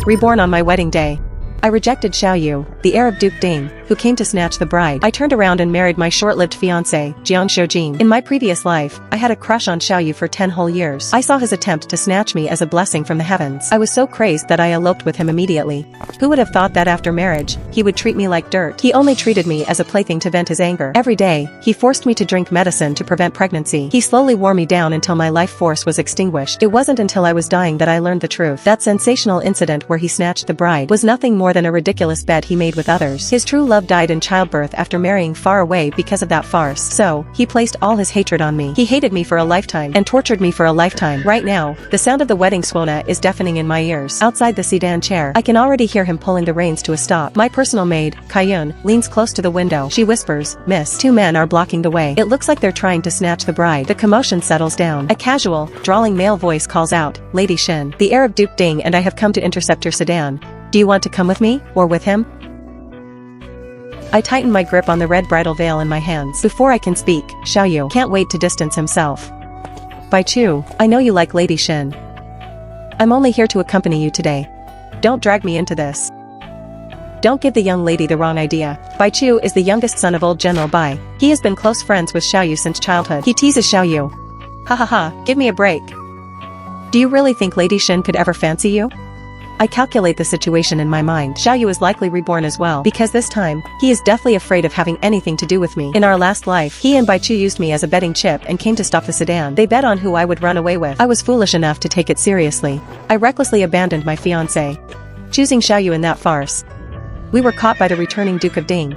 reborn on my wedding day. I rejected Xiao Yu, the heir of Duke Ding, who came to snatch the bride. I turned around and married my short-lived fiancé, Jiang Shoujin. In my previous life, I had a crush on Xiao Yu for 10 whole years. I saw his attempt to snatch me as a blessing from the heavens. I was so crazed that I eloped with him immediately. Who would have thought that after marriage, he would treat me like dirt? He only treated me as a plaything to vent his anger. Every day, he forced me to drink medicine to prevent pregnancy. He slowly wore me down until my life force was extinguished. It wasn't until I was dying that I learned the truth. That sensational incident where he snatched the bride was nothing more than a ridiculous bet he made with others. His true love died in childbirth after marrying far away because of that farce. So, he placed all his hatred on me. He hated me for a lifetime and tortured me for a lifetime. Right now, the sound of the wedding suona is deafening in my ears. Outside the sedan chair, I can already hear him pulling the reins to a stop. My personal maid, Kaiyun, leans close to the window. She whispers, "Miss, 2 men are blocking the way. It looks like they're trying to snatch the bride." The commotion settles down. A casual, drawling male voice calls out, "Lady Shin, the heir of Duke Ding and I have come to intercept your sedan. Do you want to come with me, or with him?" I tighten my grip on the red bridal veil in my hands. Before I can speak, Xiao Yu can't wait to distance himself. "Bai Chu, I know you like Lady Shin. I'm only here to accompany you today. Don't drag me into this. Don't give the young lady the wrong idea." Bai Chu is the youngest son of old General Bai. He has been close friends with Xiao Yu since childhood. He teases Xiao Yu. "Ha ha ha, give me a break. Do you really think Lady Shin could ever fancy you?" I calculate the situation in my mind. Xiao Yu is likely reborn as well, because this time, he is deathly afraid of having anything to do with me. In our last life, he and Bai Chu used me as a betting chip and came to stop the sedan. They bet on who I would run away with. I was foolish enough to take it seriously. I recklessly abandoned my fiancé, choosing Xiao Yu in that farce. We were caught by the returning Duke of Ding.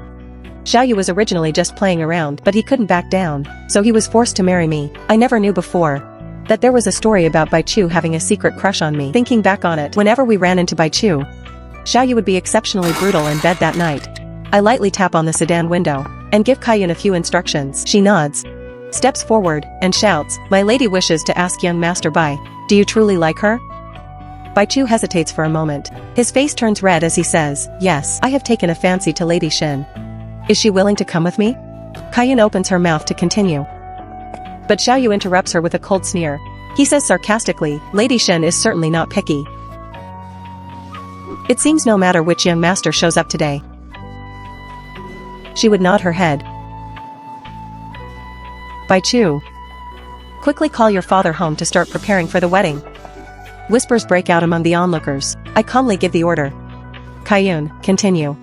Xiao Yu was originally just playing around, but he couldn't back down, so he was forced to marry me. I never knew before that there was a story about Bai Chu having a secret crush on me. Thinking back on it, whenever we ran into Bai Chu, Xiao Yu would be exceptionally brutal in bed that night. I lightly tap on the sedan window and give Kaiyun a few instructions. She nods, steps forward, and shouts, "My lady wishes to ask young Master Bai, do you truly like her?" Bai Chu hesitates for a moment. His face turns red as he says, "Yes, I have taken a fancy to Lady Shin. Is she willing to come with me?" Kaiyun opens her mouth to continue, but Xiao Yu interrupts her with a cold sneer. He says sarcastically, "Lady Shen is certainly not picky. It seems no matter which young master shows up today, she would nod her head." Bai Chu, quickly call your father home to start preparing for the wedding. Whispers break out among the onlookers. I calmly give the order. Kaiyun, continue.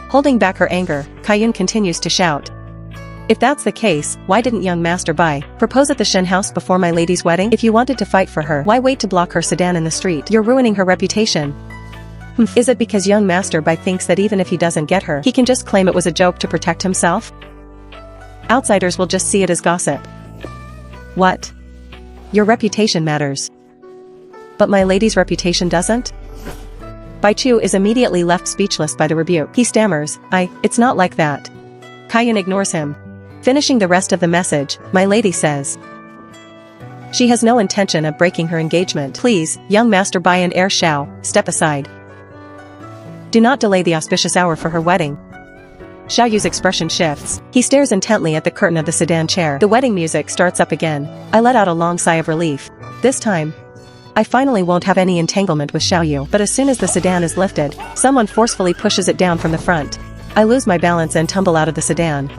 Holding back her anger, Kaiyun continues to shout, "If that's the case, why didn't young Master Bai propose at the Shen house before my lady's wedding? If you wanted to fight for her, why wait to block her sedan in the street? You're ruining her reputation." Is it because young Master Bai thinks that even if he doesn't get her, he can just claim it was a joke to protect himself? Outsiders will just see it as gossip. What? Your reputation matters. But my lady's reputation doesn't? Bai Chu is immediately left speechless by the rebuke. He stammers, "It's not like that." Kaiyun ignores him. Finishing the rest of the message, my lady says, "She has no intention of breaking her engagement. Please, young Master Bai and heir Xiao, step aside. Do not delay the auspicious hour for her wedding." Xiao Yu's expression shifts. He stares intently at the curtain of the sedan chair. The wedding music starts up again. I let out a long sigh of relief. This time, I finally won't have any entanglement with Xiao Yu. But as soon as the sedan is lifted, someone forcefully pushes it down from the front. I lose my balance and tumble out of the sedan,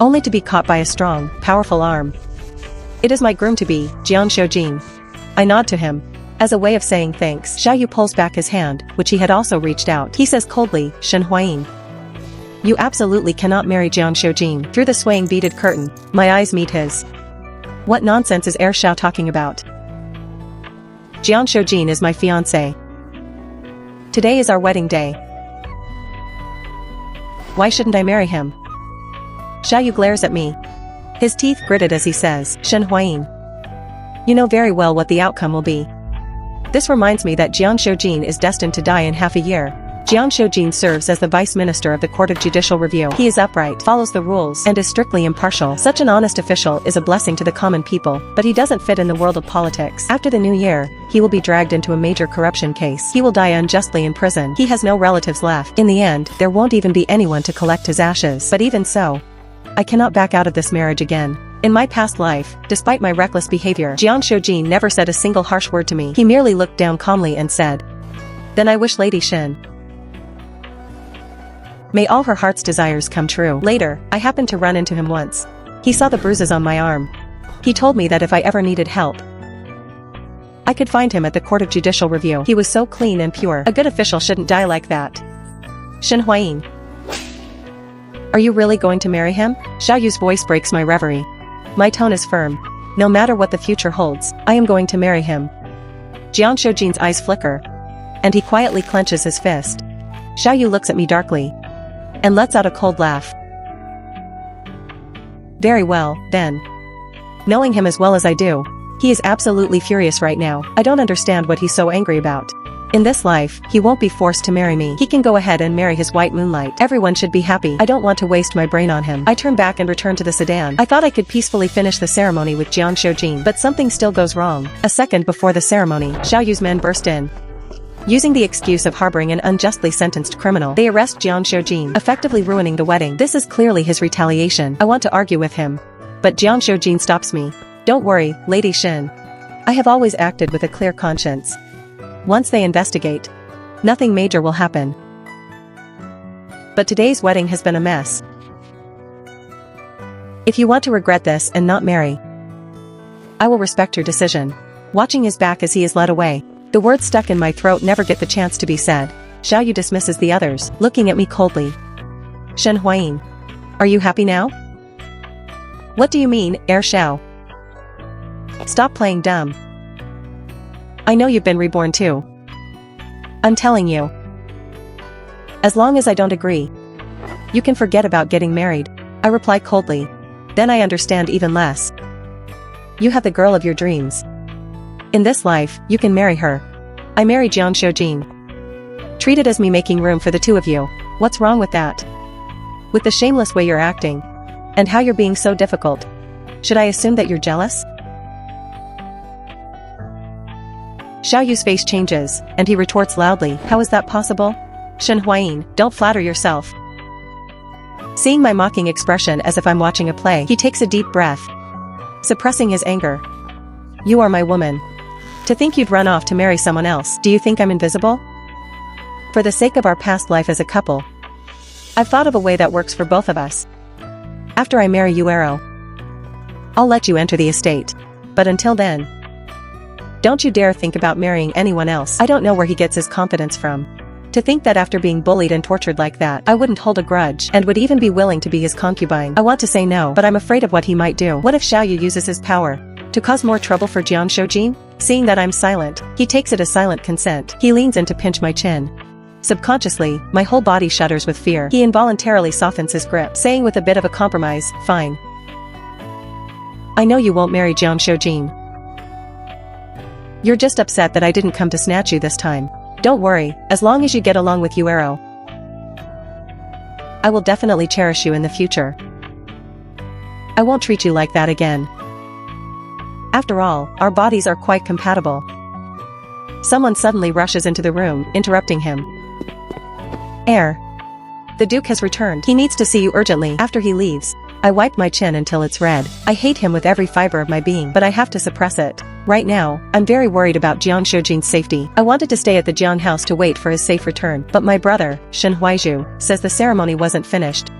only to be caught by a strong, powerful arm. It is my groom-to-be, Jiang Shoujin. I nod to him. As a way of saying thanks, Xiao Yu pulls back his hand, which he had also reached out. He says coldly, "Shen Huayin, you absolutely cannot marry Jiang Shoujin." Through the swaying beaded curtain, my eyes meet his. What nonsense is heir Xiao talking about? Jiang Shoujin is my fiancé. Today is our wedding day. Why shouldn't I marry him? Xiao Yu glares at me, his teeth gritted as he says, "Shen Huayin, you know very well what the outcome will be." This reminds me that Jiang Shoujin is destined to die in half a year. Jiang Shoujin serves as the vice minister of the Court of Judicial Review. He is upright, follows the rules, and is strictly impartial. Such an honest official is a blessing to the common people, but he doesn't fit in the world of politics. After the new year, he will be dragged into a major corruption case. He will die unjustly in prison. He has no relatives left. In the end, there won't even be anyone to collect his ashes. But even so, I cannot back out of this marriage again. In my past life, despite my reckless behavior, Jiang Shoujin never said a single harsh word to me. He merely looked down calmly and said, Then I wish Lady Shin may all her heart's desires come true. Later, I happened to run into him once. He saw the bruises on my arm. He told me that if I ever needed help, I could find him at the Court of Judicial Review. He was so clean and pure. A good official shouldn't die like that. Shin Huayin. Are you really going to marry him? Xiao Yu's voice breaks my reverie. My tone is firm. No matter what the future holds, I am going to marry him. Jiang Shoujin's eyes flicker, and he quietly clenches his fist. Xiao Yu looks at me darkly and lets out a cold laugh. Very well, then. Knowing him as well as I do, he is absolutely furious right now. I don't understand what he's so angry about. In this life, he won't be forced to marry me. He can go ahead and marry his white moonlight. Everyone should be happy. I don't want to waste my brain on him. I turn back and return to the sedan. I thought I could peacefully finish the ceremony with Jiang Shoujin, but something still goes wrong. A second before the ceremony, Xiao Yu's men burst in. Using the excuse of harboring an unjustly sentenced criminal, they arrest Jiang Shoujin, effectively ruining the wedding. This is clearly his retaliation. I want to argue with him, but Jiang Shoujin stops me. Don't worry, Lady Shin. I have always acted with a clear conscience. Once they investigate, nothing major will happen. But today's wedding has been a mess. If you want to regret this and not marry, I will respect your decision. Watching his back as he is led away, the words stuck in my throat never get the chance to be said. Xiao Yu dismisses the others, looking at me coldly. Shen Huayin. Are you happy now? What do you mean, Heir Xiao? Stop playing dumb. I know you've been reborn too. I'm telling you. As long as I don't agree, you can forget about getting married. I reply coldly. Then I understand even less. You have the girl of your dreams. In this life, you can marry her. I marry Jiang Shoujin. Treat it as me making room for the two of you. What's wrong with that? With the shameless way you're acting, and how you're being so difficult, should I assume that you're jealous? Xiao Yu's face changes, and he retorts loudly, how is that possible? Shen Huayin, don't flatter yourself. Seeing my mocking expression as if I'm watching a play, he takes a deep breath, suppressing his anger. You are my woman. To think you'd run off to marry someone else, do you think I'm invisible? For the sake of our past life as a couple, I've thought of a way that works for both of us. After I marry Yuero, I'll let you enter the estate. But until then, don't you dare think about marrying anyone else. I don't know where he gets his confidence from. To think that after being bullied and tortured like that, I wouldn't hold a grudge and would even be willing to be his concubine. I want to say no, but I'm afraid of what he might do. What if Xiao Yu uses his power to cause more trouble for Jiang Shoujin? Seeing that I'm silent, he takes it as silent consent. He leans in to pinch my chin. Subconsciously, my whole body shudders with fear. He involuntarily softens his grip, saying with a bit of a compromise, fine. I know you won't marry Jiang Shoujin. You're just upset that I didn't come to snatch you this time. Don't worry, as long as you get along with Yuero, I will definitely cherish you in the future. I won't treat you like that again. After all, our bodies are quite compatible. Someone suddenly rushes into the room, interrupting him. Heir. The Duke has returned. He needs to see you urgently. After he leaves, I wipe my chin until it's red. I hate him with every fiber of my being, but I have to suppress it. Right now, I'm very worried about Jiang Shoujin's safety. I wanted to stay at the Jiang house to wait for his safe return, but my brother, Shen Huaizhu, says the ceremony wasn't finished,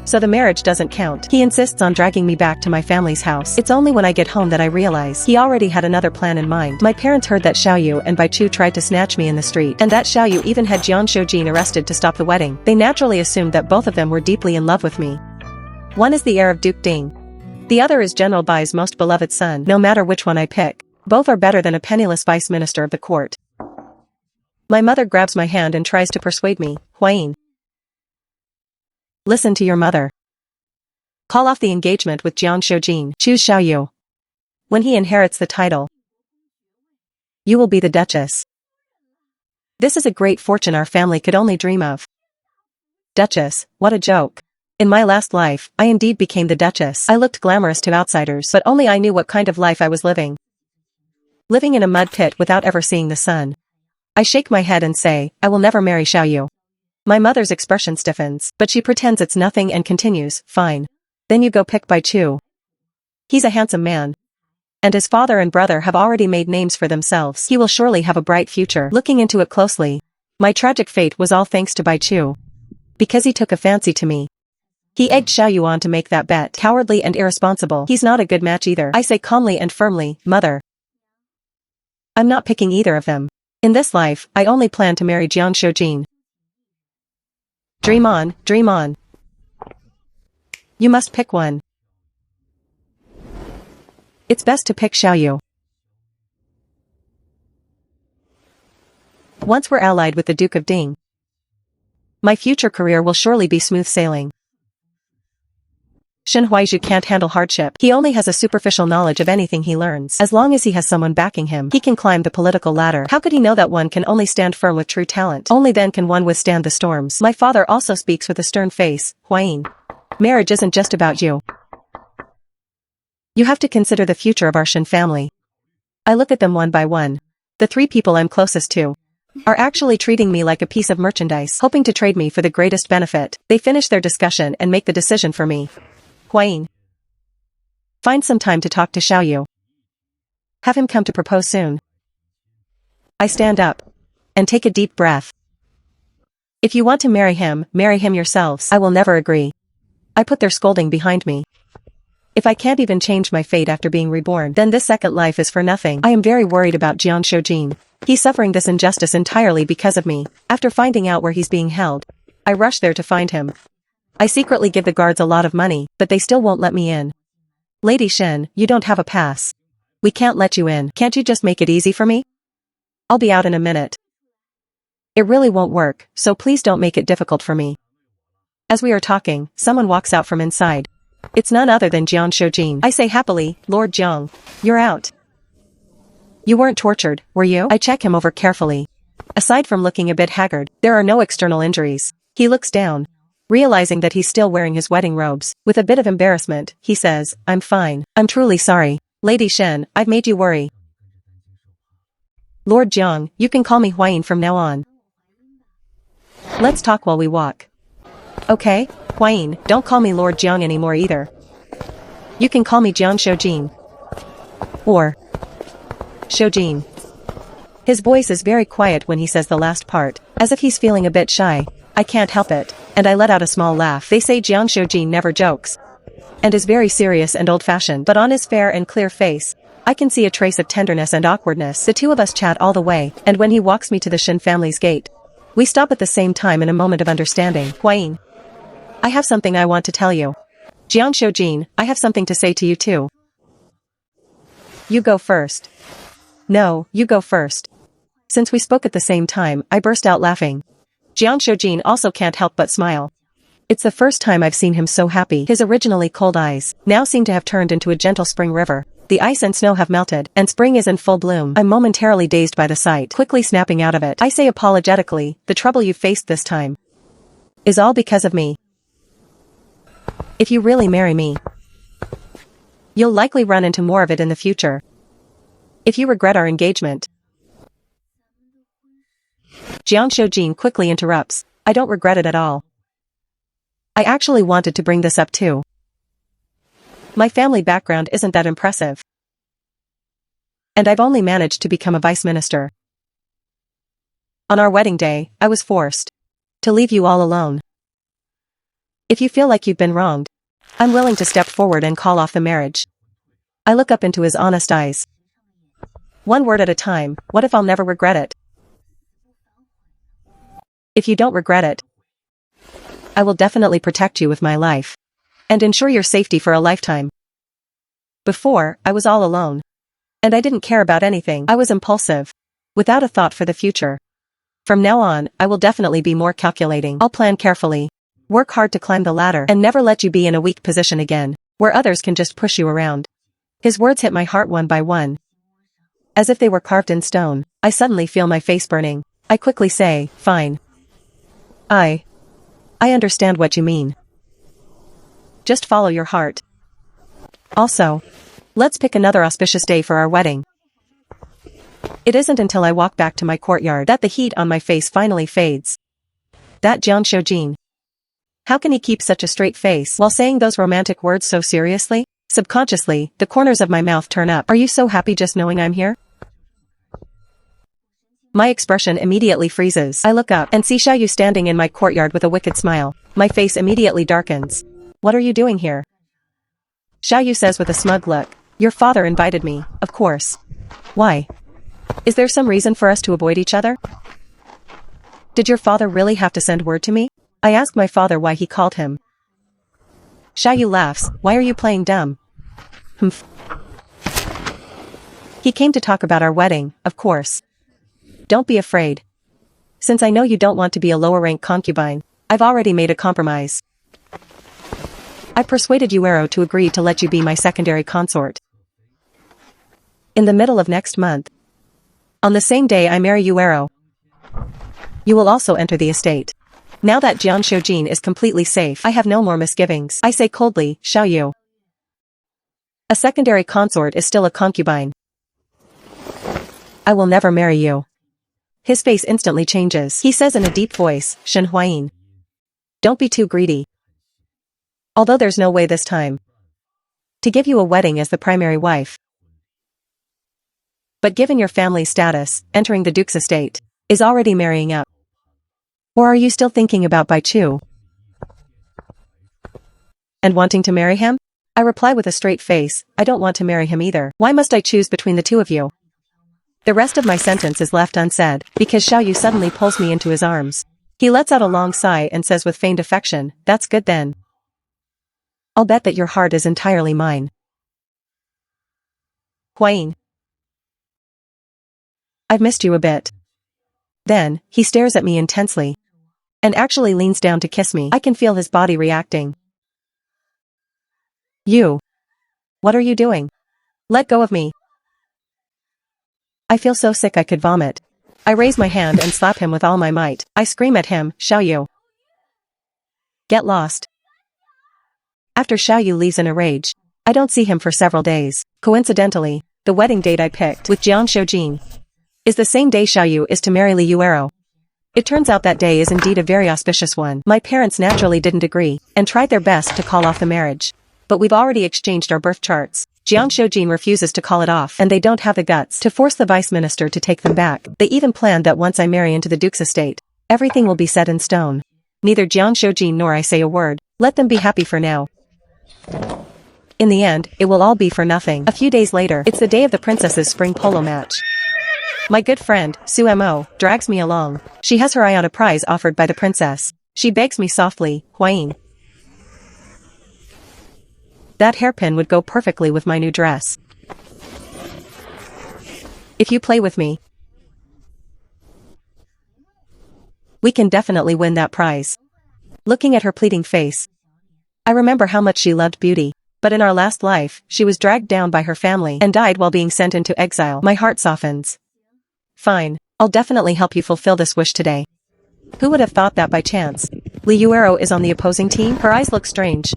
so the marriage doesn't count. He insists on dragging me back to my family's house. It's only when I get home that I realize he already had another plan in mind. My parents heard that Xiao Yu and Bai Chu tried to snatch me in the street, and that Xiao Yu even had Jiang Shoujin arrested to stop the wedding. They naturally assumed that both of them were deeply in love with me. One is the heir of Duke Ding. The other is General Bai's most beloved son. No matter which one I pick, both are better than a penniless vice minister of the court. My mother grabs my hand and tries to persuade me. Huayin, listen to your mother. Call off the engagement with Jiang Shoujin. Choose Xiao Yu. When he inherits the title, you will be the Duchess. This is a great fortune our family could only dream of. Duchess, what a joke. In my last life, I indeed became the Duchess. I looked glamorous to outsiders, but only I knew what kind of life I was living. Living in a mud pit without ever seeing the sun. I shake my head and say, I will never marry Xiao Yu. My mother's expression stiffens, but she pretends it's nothing and continues, fine. Then you go pick Bai Chu. He's a handsome man. And his father and brother have already made names for themselves. He will surely have a bright future. Looking into it closely, my tragic fate was all thanks to Bai Chu. Because he took a fancy to me. He egged Xiaoyu on to make that bet. Cowardly and irresponsible. He's not a good match either. I say calmly and firmly, mother. I'm not picking either of them. In this life, I only plan to marry Jiang Shoujin. Dream on, dream on. You must pick one. It's best to pick Xiaoyu. Once we're allied with the Duke of Ding, my future career will surely be smooth sailing. Shen Huaizhu can't handle hardship. He only has a superficial knowledge of anything he learns. As long as he has someone backing him, he can climb the political ladder. How could he know that one can only stand firm with true talent? Only then can one withstand the storms. My father also speaks with a stern face. Huayin, marriage isn't just about you. You have to consider the future of our Shen family. I look at them one by one. The three people I'm closest to are actually treating me like a piece of merchandise, hoping to trade me for the greatest benefit. They finish their discussion and make the decision for me. Huayin, find some time to talk to Xiaoyu. Have him come to propose soon. I stand up and take a deep breath. If you want to marry him yourselves. I will never agree. I put their scolding behind me. If I can't even change my fate after being reborn, then this second life is for nothing. I am very worried about Jiang Shoujin. He's suffering this injustice entirely because of me. After finding out where he's being held, I rush there to find him. I secretly give the guards a lot of money, but they still won't let me in. Lady Shen, you don't have a pass. We can't let you in. Can't you just make it easy for me? I'll be out in a minute. It really won't work, so please don't make it difficult for me. As we are talking, someone walks out from inside. It's none other than Jiang Shoujin. I say happily, Lord Jiang, you're out. You weren't tortured, were you? I check him over carefully. Aside from looking a bit haggard, there are no external injuries. He looks down, realizing that he's still wearing his wedding robes. With a bit of embarrassment, he says, I'm fine. I'm truly sorry. Lady Shen, I've made you worry. Lord Jiang, you can call me Huayin from now on. Let's talk while we walk. Okay, Huayin, don't call me Lord Jiang anymore either. You can call me Jiang Shoujin. Or Shoujin. His voice is very quiet when he says the last part, as if he's feeling a bit shy. I can't help it, and I let out a small laugh. They say Jiang Shoujin never jokes, and is very serious and old-fashioned, but on his fair and clear face, I can see a trace of tenderness and awkwardness. The two of us chat all the way, and when he walks me to the Shen family's gate, we stop at the same time in a moment of understanding. Huayin, I have something I want to tell you. Jiang Shoujin, I have something to say to you too. You go first. No, you go first. Since we spoke at the same time, I burst out laughing. Jiang Shoujin also can't help but smile. It's the first time I've seen him so happy. His originally cold eyes now seem to have turned into a gentle spring river. The ice and snow have melted, and spring is in full bloom. I'm momentarily dazed by the sight, quickly snapping out of it. I say apologetically, the trouble you've faced this time is all because of me. If you really marry me, you'll likely run into more of it in the future. If you regret our engagement. Jiang Shoujin quickly interrupts. I don't regret it at all. I actually wanted to bring this up too. My family background isn't that impressive. And I've only managed to become a vice minister. On our wedding day, I was forced to leave you all alone. If you feel like you've been wronged, I'm willing to step forward and call off the marriage. I look up into his honest eyes. One word at a time, what if I'll never regret it? If you don't regret it, I will definitely protect you with my life and ensure your safety for a lifetime. Before, I was all alone. And I didn't care about anything. I was impulsive, without a thought for the future. From now on, I will definitely be more calculating. I'll plan carefully, work hard to climb the ladder, and never let you be in a weak position again, where others can just push you around. His words hit my heart one by one, as if they were carved in stone. I suddenly feel my face burning. I quickly say, fine. I understand what you mean. Just follow your heart. Also, let's pick another auspicious day for our wedding. It isn't until I walk back to my courtyard that the heat on my face finally fades. That Jiang Shoujin. How can he keep such a straight face while saying those romantic words so seriously? Subconsciously, the corners of my mouth turn up. Are you so happy just knowing I'm here? My expression immediately freezes. I look up and see Xiaoyu standing in my courtyard with a wicked smile. My face immediately darkens. What are you doing here? Xiaoyu says with a smug look. Your father invited me, of course. Why? Is there some reason for us to avoid each other? Did your father really have to send word to me? I ask my father why he called him. Xiaoyu laughs. Why are you playing dumb? Humph. He came to talk about our wedding, of course. Don't be afraid. Since I know you don't want to be a lower-rank concubine, I've already made a compromise. I persuaded Yuero to agree to let you be my secondary consort. In the middle of next month. On the same day I marry Yuero. You will also enter the estate. Now that Jian Shoujin is completely safe, I have no more misgivings. I say coldly, Xiaoyu. A secondary consort is still a concubine. I will never marry you. His face instantly changes. He says in a deep voice, Shen Huayin. Don't be too greedy. Although there's no way this time to give you a wedding as the primary wife. But given your family status, entering the Duke's estate is already marrying up. Or are you still thinking about Bai Chu? And wanting to marry him? I reply with a straight face, I don't want to marry him either. Why must I choose between the two of you? The rest of my sentence is left unsaid, because Xiaoyu suddenly pulls me into his arms. He lets out a long sigh and says with feigned affection, that's good then. I'll bet that your heart is entirely mine. Huayin. I've missed you a bit. Then, he stares at me intensely. And actually leans down to kiss me. I can feel his body reacting. You. What are you doing? Let go of me. I feel so sick I could vomit. I raise my hand and slap him with all my might. I scream at him, Xiaoyu. Get lost. After Xiaoyu leaves in a rage, I don't see him for several days. Coincidentally, the wedding date I picked with Jian Shoujin is the same day Xiaoyu is to marry Li Yuero. It turns out that day is indeed a very auspicious one. My parents naturally didn't agree, and tried their best to call off the marriage. But we've already exchanged our birth charts. Jian Shoujin refuses to call it off, and they don't have the guts to force the vice minister to take them back. They even planned that once I marry into the Duke's estate, everything will be set in stone. Neither Jian Shoujin nor I say a word. Let them be happy for now. In the end, it will all be for nothing. A few days later, it's the day of the princess's spring polo match. My good friend, Su Mo, drags me along. She has her eye on a prize offered by the princess. She begs me softly, Huayin. That hairpin would go perfectly with my new dress. If you play with me, we can definitely win that prize. Looking at her pleading face, I remember how much she loved beauty. But in our last life, she was dragged down by her family and died while being sent into exile. My heart softens. Fine, I'll definitely help you fulfill this wish today. Who would have thought that by chance? Li Yuero is on the opposing team? Her eyes look strange.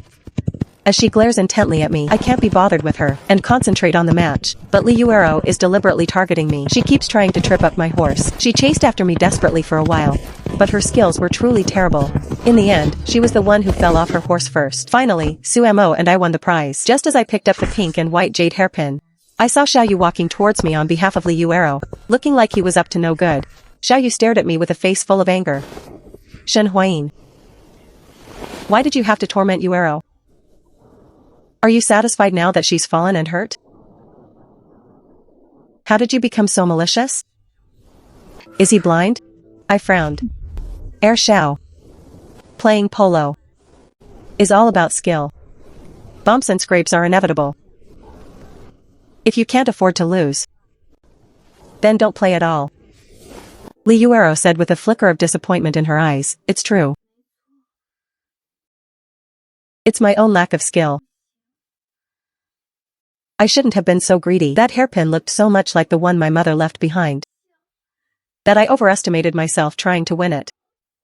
As she glares intently at me, I can't be bothered with her and concentrate on the match. But Li Yuero is deliberately targeting me. She keeps trying to trip up my horse. She chased after me desperately for a while. But her skills were truly terrible. In the end, she was the one who fell off her horse first. Finally, Su Mo and I won the prize. Just as I picked up the pink and white jade hairpin, I saw Xiaoyu walking towards me on behalf of Li Yuero, looking like he was up to no good. Xiaoyu stared at me with a face full of anger. Shen Huayin. Why did you have to torment Yuero? Are you satisfied now that she's fallen and hurt? How did you become so malicious? Is he blind? I frowned. Xiao. Playing polo is all about skill. Bumps and scrapes are inevitable. If you can't afford to lose, then don't play at all. Li Yuero said with a flicker of disappointment in her eyes, it's true. It's my own lack of skill. I shouldn't have been so greedy. That hairpin looked so much like the one my mother left behind that I overestimated myself trying to win it.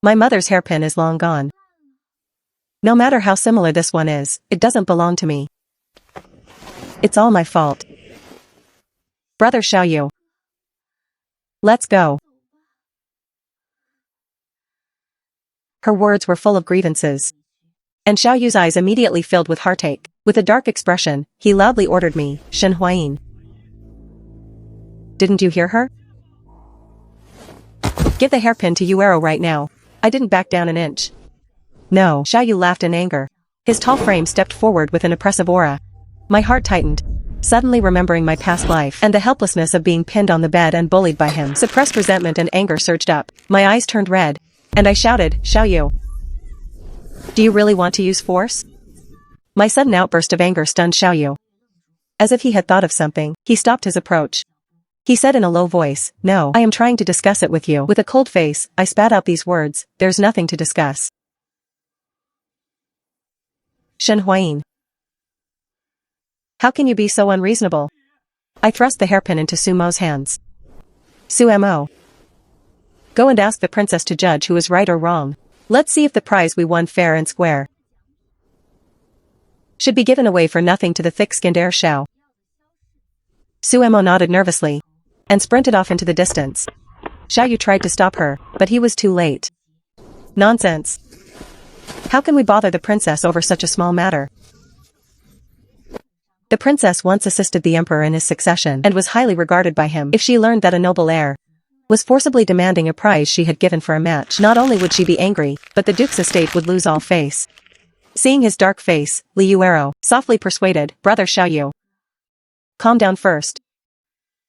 My mother's hairpin is long gone. No matter how similar this one is, it doesn't belong to me. It's all my fault. Brother Xiaoyu. Let's go. Her words were full of grievances. And Xiaoyu's eyes immediately filled with heartache. With a dark expression, he loudly ordered me, Shen Huayin. Didn't you hear her? Give the hairpin to Yuero right now. I didn't back down an inch. No, Xiaoyu laughed in anger. His tall frame stepped forward with an oppressive aura. My heart tightened, suddenly remembering my past life and the helplessness of being pinned on the bed and bullied by him. Suppressed resentment and anger surged up. My eyes turned red, and I shouted, Xiaoyu. Do you really want to use force? My sudden outburst of anger stunned Xiaoyu. As if he had thought of something, he stopped his approach. He said in a low voice, No, I am trying to discuss it with you. With a cold face, I spat out these words, There's nothing to discuss. Shen Huayin. How can you be so unreasonable? I thrust the hairpin into Su Mo's hands. Su Mo. Go and ask the princess to judge who is right or wrong. Let's see if the prize we won fair and square should be given away for nothing to the thick-skinned heir Xiao. Su Mo nodded nervously and sprinted off into the distance. Xiaoyu tried to stop her, but he was too late. Nonsense. How can we bother the princess over such a small matter? The princess once assisted the emperor in his succession and was highly regarded by him. If she learned that a noble heir was forcibly demanding a prize she had given for a match, not only would she be angry, but the duke's estate would lose all face. Seeing his dark face, Li Yuero softly persuaded, Brother Xiaoyu. Calm down first.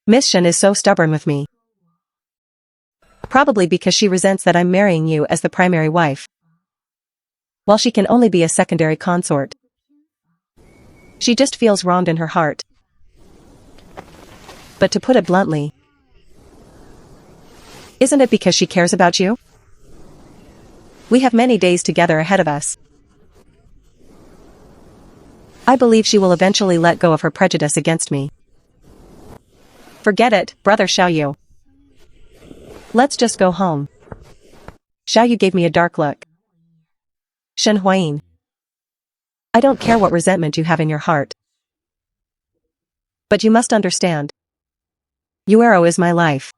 Miss Shen is so stubborn with me. Probably because she resents that I'm marrying you as the primary wife, while she can only be a secondary consort. She just feels wronged in her heart. But to put it bluntly, isn't it because she cares about you? We have many days together ahead of us. I believe she will eventually let go of her prejudice against me. Forget it, Brother Xiaoyu. Let's just go home. Xiaoyu gave me a dark look. Shen Huayin. I don't care what resentment you have in your heart. But you must understand. Yuero is my life.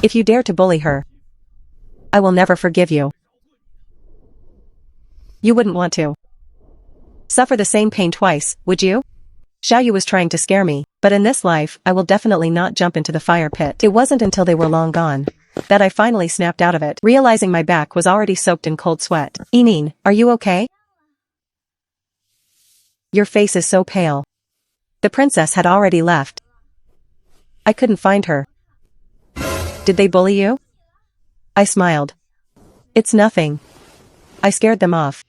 If you dare to bully her, I will never forgive you. You wouldn't want to suffer the same pain twice, would you? Xiaoyu was trying to scare me, but in this life, I will definitely not jump into the fire pit. It wasn't until they were long gone that I finally snapped out of it, realizing my back was already soaked in cold sweat. Enin, are you okay? Your face is so pale. The princess had already left. I couldn't find her. Did they bully you? I smiled. It's nothing. I scared them off.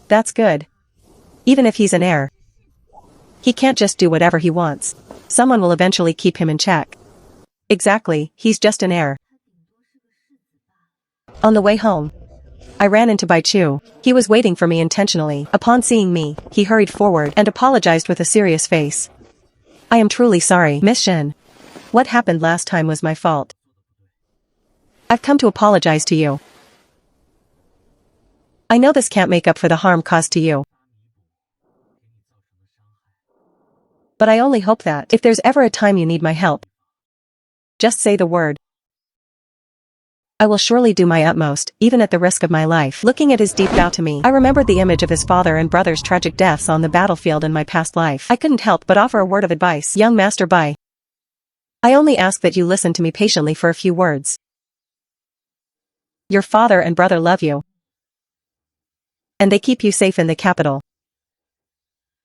That's good. Even if he's an heir, he can't just do whatever he wants. Someone will eventually keep him in check. Exactly, he's just an heir. On the way home, I ran into Bai Chu. He was waiting for me intentionally. Upon seeing me, he hurried forward and apologized with a serious face. I am truly sorry, Miss Shen. What happened last time was my fault. I've come to apologize to you. I know this can't make up for the harm caused to you. But I only hope that, if there's ever a time you need my help, just say the word. I will surely do my utmost, even at the risk of my life. Looking at his deep bow to me, I remembered the image of his father and brother's tragic deaths on the battlefield in my past life. I couldn't help but offer a word of advice. Young Master Bai, I only ask that you listen to me patiently for a few words. Your father and brother love you, and they keep you safe in the capital.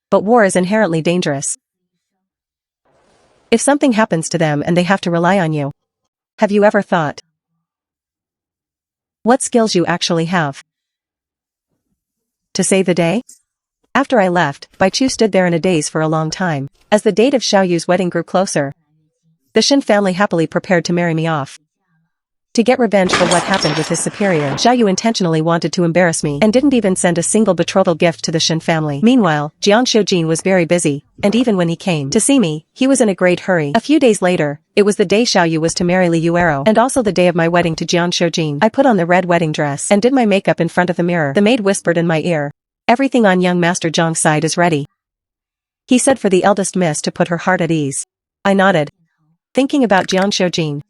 But war is inherently dangerous. If something happens to them and they have to rely on you, have you ever thought what skills you actually have to save the day? After I left, Bai Chu stood there in a daze for a long time. As the date of Xiaoyu's wedding grew closer, the Shen family happily prepared to marry me off. To get revenge for what happened with his superior, Xiaoyu intentionally wanted to embarrass me and didn't even send a single betrothal gift to the Shen family. Meanwhile, Jiang Shoujin was very busy, and even when he came to see me, he was in a great hurry. A few days later, it was the day Xiaoyu was to marry Li Yuero, and also the day of my wedding to Jiang Shoujin. I put on the red wedding dress and did my makeup in front of the mirror. The maid whispered in my ear, "Everything on young Master Zhang's side is ready." He said for the eldest miss to put her heart at ease. I nodded, thinking about Jiang Shoujin.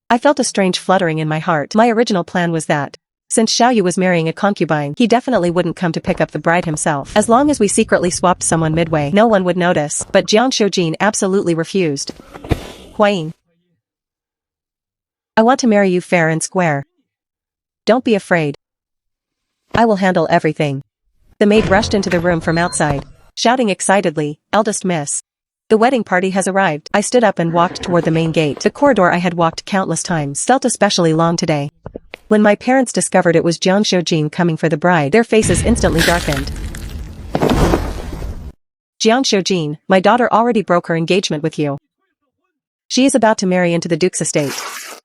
I felt a strange fluttering in my heart. My original plan was that, Since Xiaoyu was marrying a concubine, he definitely wouldn't come to pick up the bride himself. As long as we secretly swapped someone midway, no one would notice, but Jiang Shoujin absolutely refused. Huayin. I want to marry you fair and square. Don't be afraid. I will handle everything. The maid rushed into the room from outside, shouting excitedly, "Eldest miss. The wedding party has arrived." I stood up and walked toward the main gate. The corridor I had walked countless times felt especially long today. When my parents discovered it was Jiang Shoujin coming for the bride, their faces instantly darkened. Jiang Shoujin, my daughter already broke her engagement with you. She is about to marry into the Duke's estate.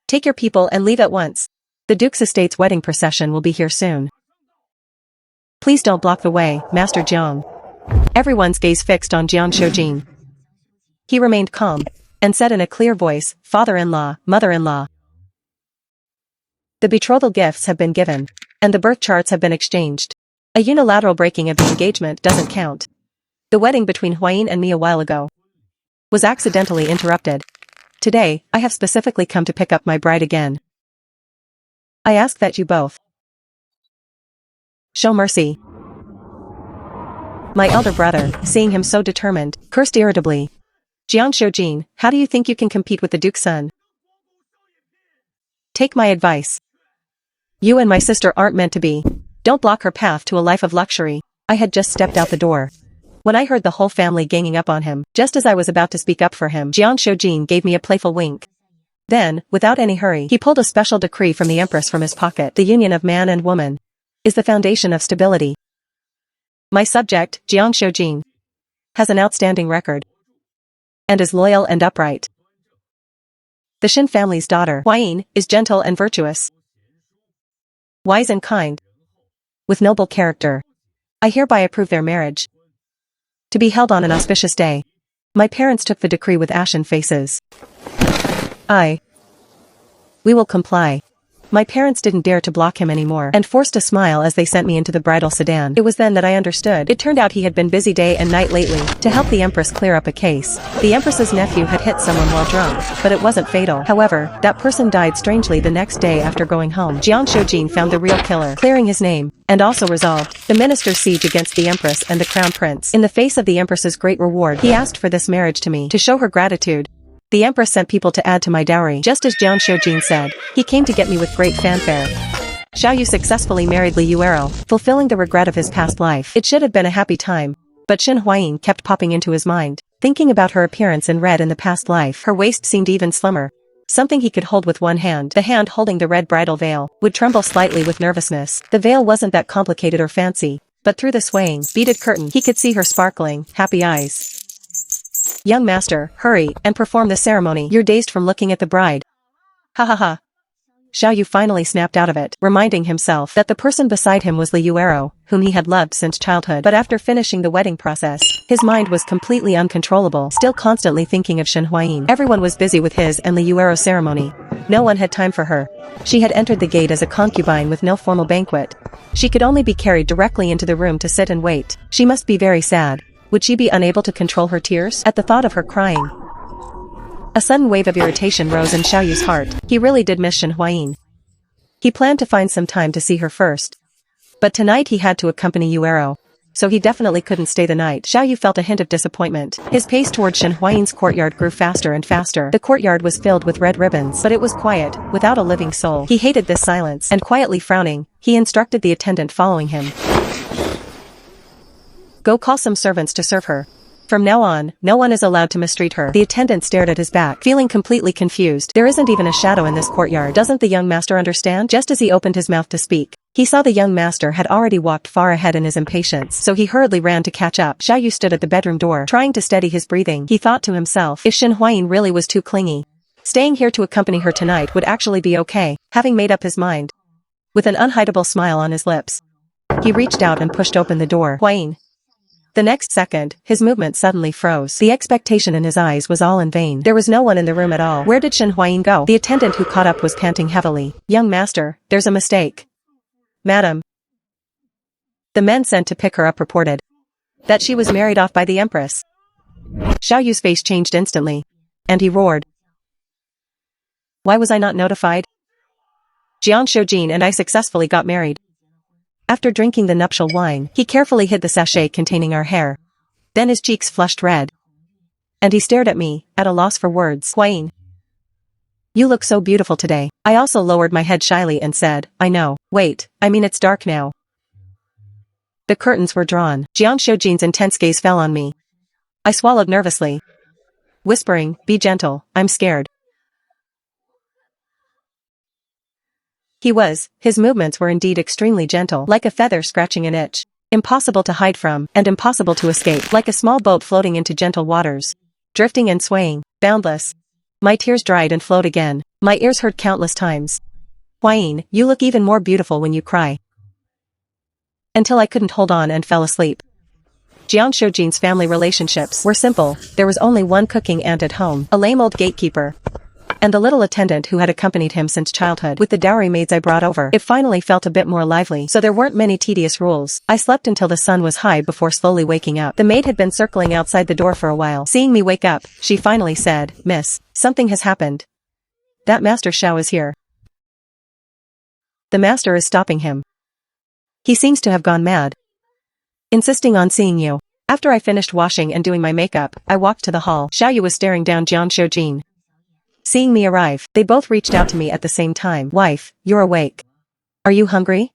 Take your people and leave at once. The Duke's estate's wedding procession will be here soon. Please don't block the way, Master Jiang. Everyone's gaze fixed on Jiang Shoujin. He remained calm and said in a clear voice, "Father-in-law, mother-in-law. The betrothal gifts have been given, and the birth charts have been exchanged. A unilateral breaking of the engagement doesn't count. The wedding between Huayin and me a while ago was accidentally interrupted. Today, I have specifically come to pick up my bride again. I ask that you both show mercy." My elder brother, seeing him so determined, cursed irritably. "Jiang Shoujin, how do you think you can compete with the Duke's son? Take my advice. You and my sister aren't meant to be. Don't block her path to a life of luxury." I had just stepped out the door when I heard the whole family ganging up on him. Just as I was about to speak up for him, Jiang Shoujin gave me a playful wink. Then, without any hurry, he pulled a special decree from the Empress from his pocket. The union of man and woman is the foundation of stability. My subject, Jiang Shoujin, has an outstanding record and is loyal and upright. The Shin family's daughter, Huayin, is gentle and virtuous, wise and kind, with noble character. I hereby approve their marriage, to be held on an auspicious day. My parents took the decree with ashen faces. We will comply. My parents didn't dare to block him anymore and forced a smile as they sent me into the bridal sedan. It was then that I understood. It turned out he had been busy day and night lately to help the Empress clear up a case. The Empress's nephew had hit someone while drunk, but it wasn't fatal. However, that person died strangely the next day after going home. Jiang Shoujin found the real killer, clearing his name, and also resolved the minister's siege against the Empress and the Crown Prince. In the face of the Empress's great reward, he asked for this marriage to me to show her gratitude. The Empress sent people to add to my dowry, just as Jiang Shoujin said. He came to get me with great fanfare. Xiaoyu successfully married Li Yuero, fulfilling the regret of his past life. It should have been a happy time, but Shin Huayin kept popping into his mind, thinking about her appearance in red in the past life. Her waist seemed even slimmer. Something he could hold with one hand. The hand holding the red bridal veil would tremble slightly with nervousness. The veil wasn't that complicated or fancy, but through the swaying, beaded curtain, he could see her sparkling, happy eyes. "Young master, hurry, and perform the ceremony. You're dazed from looking at the bride." Ha ha ha. Xiaoyu finally snapped out of it, reminding himself that the person beside him was Li Yuero, whom he had loved since childhood. But after finishing the wedding process, his mind was completely uncontrollable, still constantly thinking of Shin Huayin. Everyone was busy with his and Li Yuero's ceremony. No one had time for her. She had entered the gate as a concubine with no formal banquet. She could only be carried directly into the room to sit and wait. She must be very sad. Would she be unable to control her tears at the thought of her crying? A sudden wave of irritation rose in Xiaoyu's heart. He really did miss Shin Huayin. He planned to find some time to see her first, but tonight he had to accompany Yuero, so he definitely couldn't stay the night. Xiaoyu felt a hint of disappointment. His pace toward Shin Huayin's courtyard grew faster and faster. The courtyard was filled with red ribbons, but it was quiet, without a living soul. He hated this silence, and quietly frowning, he instructed the attendant following him. "Go call some servants to serve her. From now on, no one is allowed to mistreat her." The attendant stared at his back, feeling completely confused. There isn't even a shadow in this courtyard. Doesn't the young master understand? Just as he opened his mouth to speak, he saw the young master had already walked far ahead in his impatience, so he hurriedly ran to catch up. Xiaoyu stood at the bedroom door, trying to steady his breathing. He thought to himself, if Shin Huayin really was too clingy, staying here to accompany her tonight would actually be okay. Having made up his mind, with an unhideable smile on his lips, he reached out and pushed open the door. "Huayin." The next second, his movement suddenly froze. The expectation in his eyes was all in vain. There was no one in the room at all. Where did Shin Huayin go? The attendant who caught up was panting heavily. "Young master, there's a mistake." "Madam." The men sent to pick her up reported that she was married off by the Empress. Xiaoyu's face changed instantly, and he roared. "Why was I not notified? Jiang Shoujin and I successfully got married. After drinking the nuptial wine, he carefully hid the sachet containing our hair. Then his cheeks flushed red. And he stared at me, at a loss for words. Huayin. You look so beautiful today. I also lowered my head shyly and said, I know. Wait, I mean it's dark now. The curtains were drawn. Jiang Shoujin's intense gaze fell on me. I swallowed nervously, whispering, be gentle, I'm scared. He was. His movements were indeed extremely gentle, like a feather scratching an itch. Impossible to hide from, and impossible to escape, like a small boat floating into gentle waters. Drifting and swaying, boundless. My tears dried and flowed again. My ears heard countless times. Huayin, you look even more beautiful when you cry. Until I couldn't hold on and fell asleep. Jiang Shoujin's family relationships were simple. There was only one cooking aunt at home, a lame old gatekeeper, and the little attendant who had accompanied him since childhood. With the dowry maids I brought over, it finally felt a bit more lively, so there weren't many tedious rules. I slept until the sun was high before slowly waking up. The maid had been circling outside the door for a while. Seeing me wake up, she finally said, Miss, something has happened. That Master Xiao is here. The master is stopping him. He seems to have gone mad. Insisting on seeing you. After I finished washing and doing my makeup, I walked to the hall. Xiaoyu was staring down Jiang Shoujin. Seeing me arrive, they both reached out to me at the same time. Wife, you're awake. Are you hungry?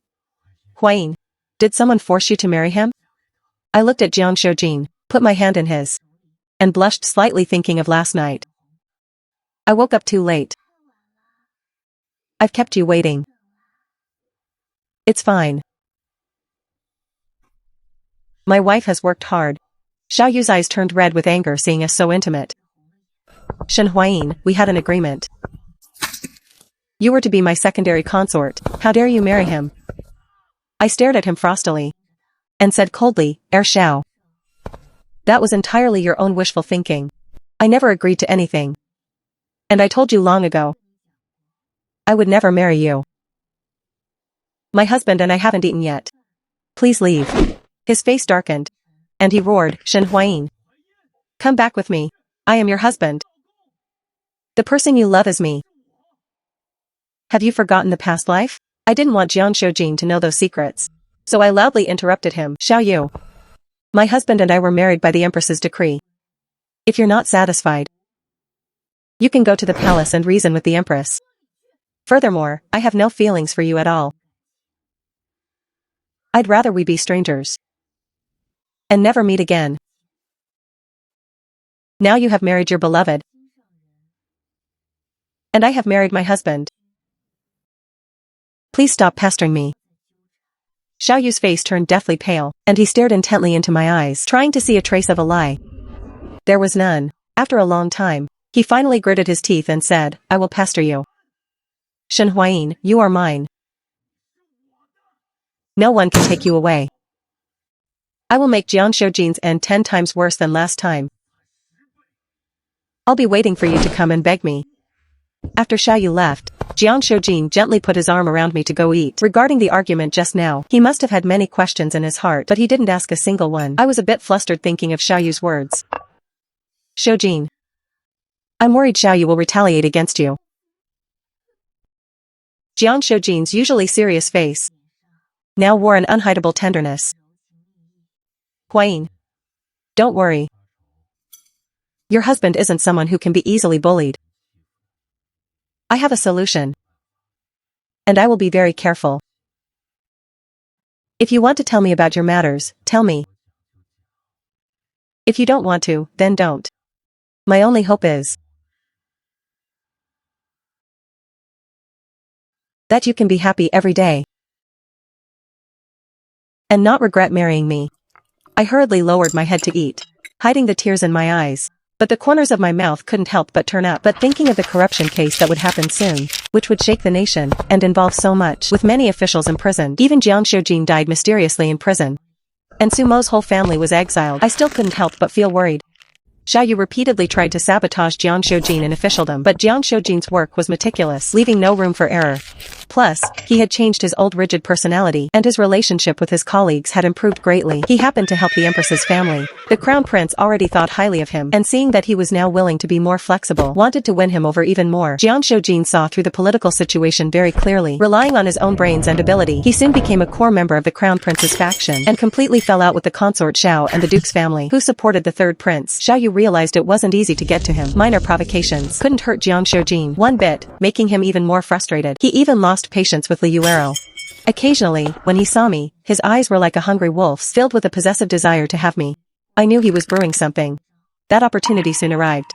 Huayin. Did someone force you to marry him? I looked at Jiang Shoujin, put my hand in his, and blushed slightly thinking of last night. I woke up too late. I've kept you waiting. It's fine. My wife has worked hard. Xiaoyu's eyes turned red with anger seeing us so intimate. Shen Huayin, we had an agreement. You were to be my secondary consort. How dare you marry him? I stared at him frostily. And said coldly, Xiao. That was entirely your own wishful thinking. I never agreed to anything. And I told you long ago. I would never marry you. My husband and I haven't eaten yet. Please leave. His face darkened. And he roared, Shen Huayin. Come back with me. I am your husband. The person you love is me. Have you forgotten the past life? I didn't want Jiang Shoujin to know those secrets. So I loudly interrupted him, Xiaoyu. My husband and I were married by the Empress's decree. If you're not satisfied, you can go to the palace and reason with the Empress. Furthermore, I have no feelings for you at all. I'd rather we be strangers. And never meet again. Now you have married your beloved. And I have married my husband. Please stop pestering me. Xiaoyu's face turned deathly pale, and he stared intently into my eyes, trying to see a trace of a lie. There was none. After a long time, he finally gritted his teeth and said, I will pester you. Shen Huayin, you are mine. No one can take you away. I will make Jiang Shoujin's end 10 times worse than last time. I'll be waiting for you to come and beg me. After Xiaoyu left, Jiang Shoujin gently put his arm around me to go eat. Regarding the argument just now, he must have had many questions in his heart, but he didn't ask a single one. I was a bit flustered thinking of Xiaoyu's words. Shoujin. I'm worried Xiaoyu will retaliate against you. Jiang Shoujin's usually serious face now wore an unhideable tenderness. Huayin. Don't worry. Your husband isn't someone who can be easily bullied. I have a solution. And I will be very careful. If you want to tell me about your matters, tell me. If you don't want to, then don't. My only hope is that you can be happy every day. And not regret marrying me. I hurriedly lowered my head to eat, hiding the tears in my eyes. But the corners of my mouth couldn't help but turn up. But thinking of the corruption case that would happen soon, which would shake the nation, and involve so much, with many officials imprisoned. Even Jiang Shoujin died mysteriously in prison. And Sumo's whole family was exiled. I still couldn't help but feel worried. Xiaoyu repeatedly tried to sabotage Jiang Shoujin in officialdom, but Jiang Shoujin's work was meticulous, leaving no room for error. Plus, he had changed his old rigid personality, and his relationship with his colleagues had improved greatly. He happened to help the empress's family. The crown prince already thought highly of him, and seeing that he was now willing to be more flexible, wanted to win him over even more. Jiang Shoujin saw through the political situation very clearly. Relying on his own brains and ability, he soon became a core member of the crown prince's faction, and completely fell out with the consort Xiao and the duke's family, who supported the third prince. Xiao Yu realized it wasn't easy to get to him. Minor provocations couldn't hurt Jiang Shoujin one bit, making him even more frustrated. He even lost patience with Liu Yuero. Occasionally, when he saw me, his eyes were like a hungry wolf's, filled with a possessive desire to have me. I knew he was brewing something. That opportunity soon arrived.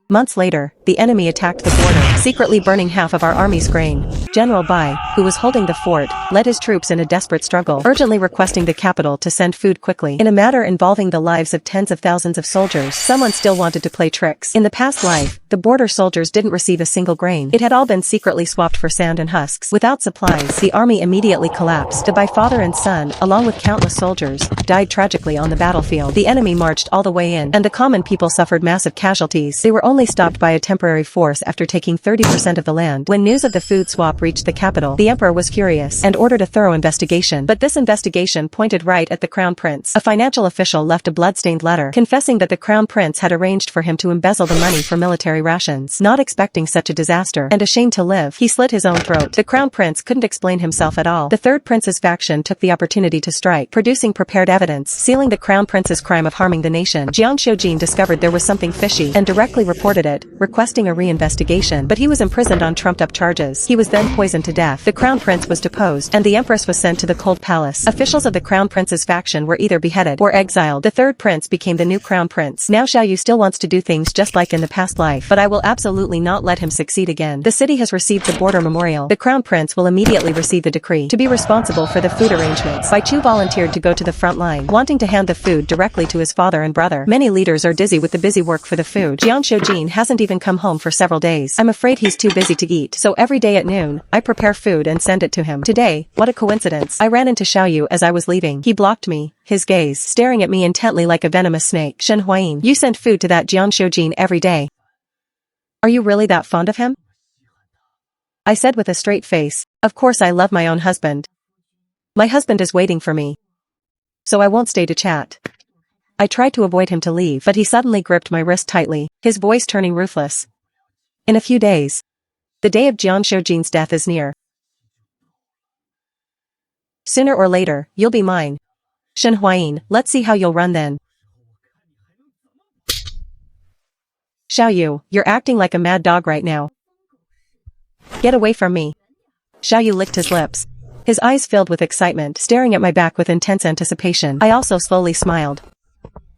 Months later, the enemy attacked the border, secretly burning half of our army's grain. General Bai, who was holding the fort, led his troops in a desperate struggle, urgently requesting the capital to send food quickly. In a matter involving the lives of tens of thousands of soldiers, someone still wanted to play tricks. In the past life, the border soldiers didn't receive a single grain. It had all been secretly swapped for sand and husks. Without supplies, the army immediately collapsed. The Bai father and son, along with countless soldiers, died tragically on the battlefield. The enemy marched all the way in, and the common people suffered massive casualties. They were only stopped by a temporary force after taking 30% of the land. When news of the food swap reached the capital, the emperor was furious and ordered a thorough investigation. But this investigation pointed right at the crown prince. A financial official left a blood-stained letter, confessing that the crown prince had arranged for him to embezzle the money for military rations. Not expecting such a disaster, and ashamed to live, he slit his own throat. The crown prince couldn't explain himself at all. The third prince's faction took the opportunity to strike, producing prepared evidence, sealing the crown prince's crime of harming the nation. Jiang Shoujin discovered there was something fishy, and directly reported it, requesting a reinvestigation, but he was imprisoned on trumped-up charges. He was then poisoned to death. The crown prince was deposed, and the empress was sent to the cold palace. Officials of the crown prince's faction were either beheaded or exiled. The third prince became the new crown prince. Now Xiao Yu still wants to do things just like in the past life, but I will absolutely not let him succeed again. The city has received the border memorial. The crown prince will immediately receive the decree to be responsible for the food arrangements. Bai Chu volunteered to go to the front line, wanting to hand the food directly to his father and brother. Many leaders are dizzy with the busy work for the food. Jiang Shoujin hasn't even come home for several days. I'm afraid he's too busy to eat, so every day at noon, I prepare food and send it to him. Today, what a coincidence. I ran into Xiao Yu as I was leaving. He blocked me, his gaze staring at me intently like a venomous snake. Shen Huayin, you send food to that Jiang Shoujin every day. Are you really that fond of him? I said with a straight face. Of course I love my own husband. My husband is waiting for me, so I won't stay to chat. I tried to avoid him to leave, but he suddenly gripped my wrist tightly, his voice turning ruthless. In a few days, the day of Jiang Shoujin's death is near. Sooner or later, you'll be mine. Shen Huayin, let's see how you'll run then. Xiao Yu, you're acting like a mad dog right now. Get away from me. Xiao Yu licked his lips, his eyes filled with excitement, staring at my back with intense anticipation. I also slowly smiled.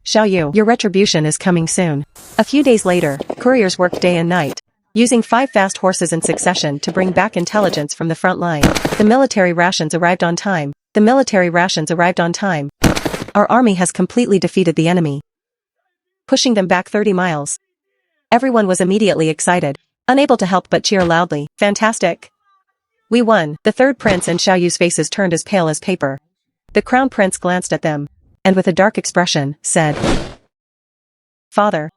Xiao Yu, your retribution is coming soon. A few days later, couriers worked day and night, using 5 fast horses in succession to bring back intelligence from the front line. The military rations arrived on time. The military rations arrived on time. Our army has completely defeated the enemy, pushing them back 30 miles. Everyone was immediately excited, unable to help but cheer loudly. Fantastic! We won. The third prince and Xiao Yu's faces turned as pale as paper. The crown prince glanced at them, and with a dark expression, said, Father.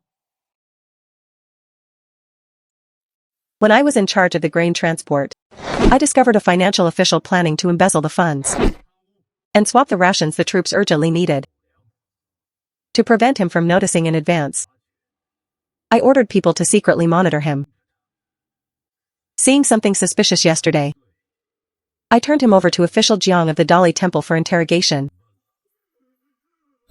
When I was in charge of the grain transport, I discovered a financial official planning to embezzle the funds and swap the rations the troops urgently needed. To prevent him from noticing in advance, I ordered people to secretly monitor him. Seeing something suspicious yesterday, I turned him over to official Jiang of the Dali Temple for interrogation.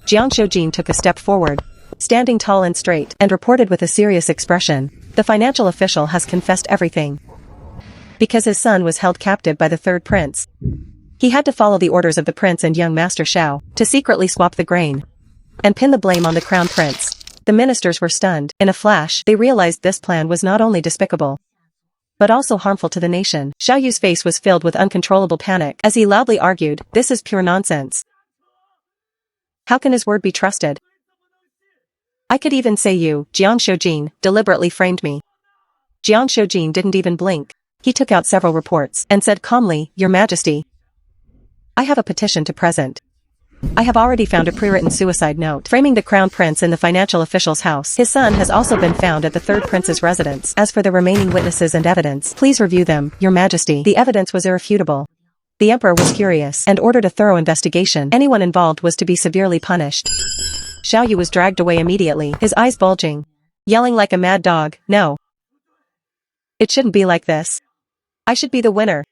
Jiang Shoujin took a step forward, standing tall and straight, and reported with a serious expression, the financial official has confessed everything. Because his son was held captive by the third prince, he had to follow the orders of the prince and young master Xiao, to secretly swap the grain and pin the blame on the crown prince. The ministers were stunned. In a flash, they realized this plan was not only despicable, but also harmful to the nation. Xiao Yu's face was filled with uncontrollable panic, as he loudly argued, this is pure nonsense. How can his word be trusted? I could even say you, Jiang Shoujin, deliberately framed me. Jiang Shoujin didn't even blink. He took out several reports, and said calmly, Your Majesty, I have a petition to present. I have already found a pre-written suicide note framing the crown prince in the financial official's house. His son has also been found at the third prince's residence. As for the remaining witnesses and evidence, please review them, Your Majesty. The evidence was irrefutable. The emperor was furious and ordered a thorough investigation. Anyone involved was to be severely punished. Xiao Yu was dragged away immediately, his eyes bulging, yelling like a mad dog, "No. It shouldn't be like this. I should be the winner.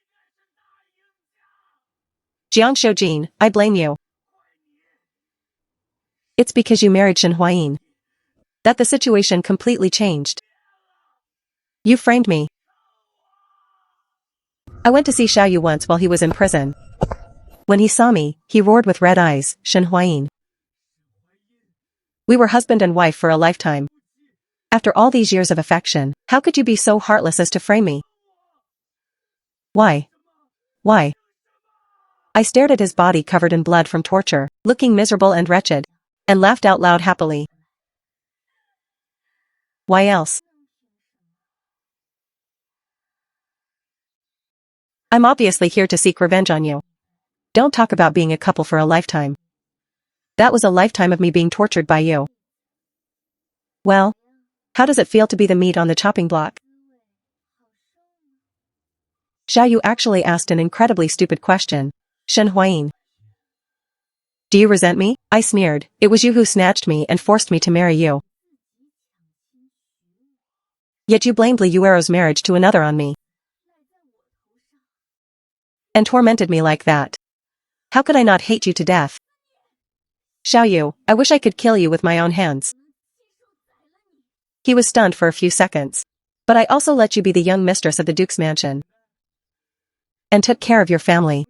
Jiang Shoujin, I blame you. It's because you married Shen Huayin that the situation completely changed. You framed me. I went to see Xiao Yu once while he was in prison. When he saw me, he roared with red eyes, Shen Huayin. We were husband and wife for a lifetime. After all these years of affection, how could you be so heartless as to frame me? Why? Why? I stared at his body covered in blood from torture, looking miserable and wretched, and laughed out loud happily. Why else? I'm obviously here to seek revenge on you. Don't talk about being a couple for a lifetime. That was a lifetime of me being tortured by you. Well, how does it feel to be the meat on the chopping block? Xiao Yu actually asked an incredibly stupid question. Shen Huayin. Do you resent me? I sneered. It was you who snatched me and forced me to marry you. Yet you blamed Li Yuero's marriage to another on me. And tormented me like that. How could I not hate you to death? Xiao Yu, I wish I could kill you with my own hands. He was stunned for a few seconds. But I also let you be the young mistress of the Duke's mansion. And took care of your family.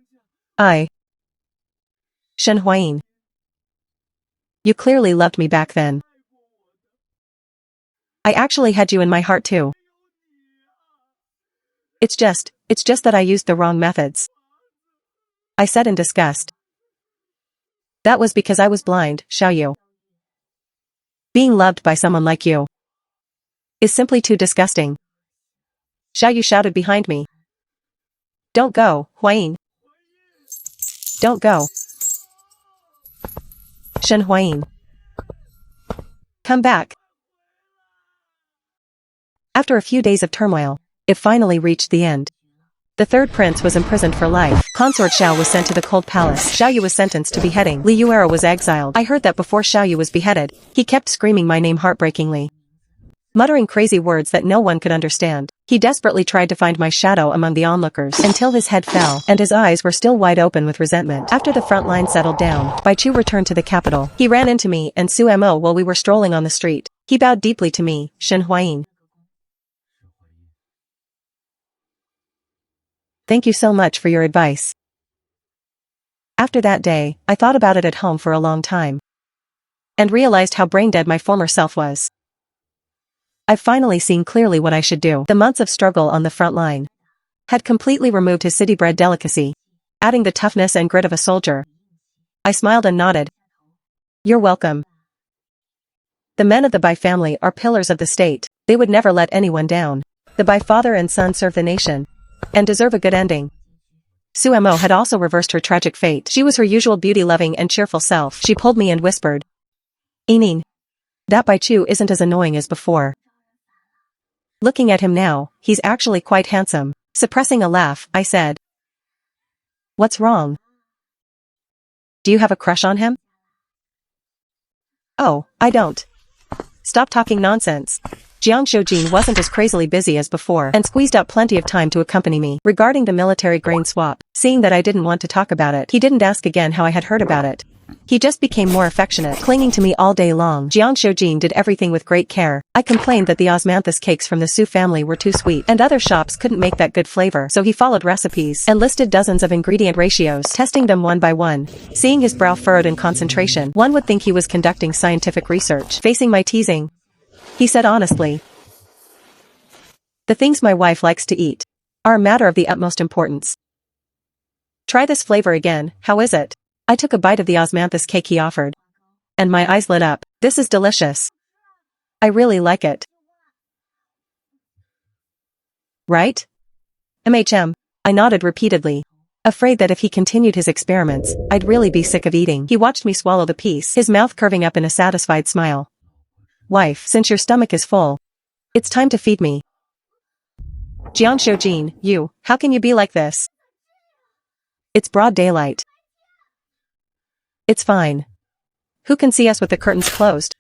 Shen Huayin. You clearly loved me back then. I actually had you in my heart too. It's just that I used the wrong methods. I said in disgust. That was because I was blind, Xiao Yu. Being loved by someone like you is simply too disgusting. Xiao Yu shouted behind me. Don't go, Huayin. Don't go. Shen Huayin. Come back. After a few days of turmoil, it finally reached the end. The third prince was imprisoned for life. Consort Xiao was sent to the Cold Palace. Xiao Yu was sentenced to beheading. Li Yuero was exiled. I heard that before Xiao Yu was beheaded, he kept screaming my name heartbreakingly, muttering crazy words that no one could understand. He desperately tried to find my shadow among the onlookers until his head fell and his eyes were still wide open with resentment. After the front line settled down, Bai Chu returned to the capital. He ran into me and Su Mo while we were strolling on the street. He bowed deeply to me, Shen Huayin. Thank you so much for your advice. After that day, I thought about it at home for a long time. And realized how brain-dead my former self was. I've finally seen clearly what I should do. The months of struggle on the front line had completely removed his city-bred delicacy, adding the toughness and grit of a soldier. I smiled and nodded. You're welcome. The men of the Bai family are pillars of the state. They would never let anyone down. The Bai father and son serve the nation and deserve a good ending. Su Mo had also reversed her tragic fate. She was her usual beauty-loving and cheerful self. She pulled me and whispered, Enin, that Bai Chu isn't as annoying as before. Looking at him now, he's actually quite handsome. Suppressing a laugh, I said, what's wrong? Do you have a crush on him? Oh, I don't. Stop talking nonsense. Jiang Shoujin wasn't as crazily busy as before and squeezed out plenty of time to accompany me. Regarding the military grain swap, seeing that I didn't want to talk about it, he didn't ask again how I had heard about it. He just became more affectionate, clinging to me all day long. Jiang Shoujin did everything with great care. I complained that the osmanthus cakes from the Su family were too sweet, and other shops couldn't make that good flavor, so he followed recipes and listed dozens of ingredient ratios, testing them one by one. Seeing his brow furrowed in concentration, one would think he was conducting scientific research. Facing my teasing, he said honestly, the things my wife likes to eat are a matter of the utmost importance. Try this flavor again, how is it? I took a bite of the osmanthus cake he offered. And my eyes lit up. This is delicious. I really like it. Right? I nodded repeatedly. afraid that if he continued his experiments, I'd really be sick of eating. He watched me swallow the piece, his mouth curving up in a satisfied smile. Wife, since your stomach is full, it's time to feed me. Jiang Shoujin, how can you be like this? It's broad daylight. It's fine. Who can see us with the curtains closed?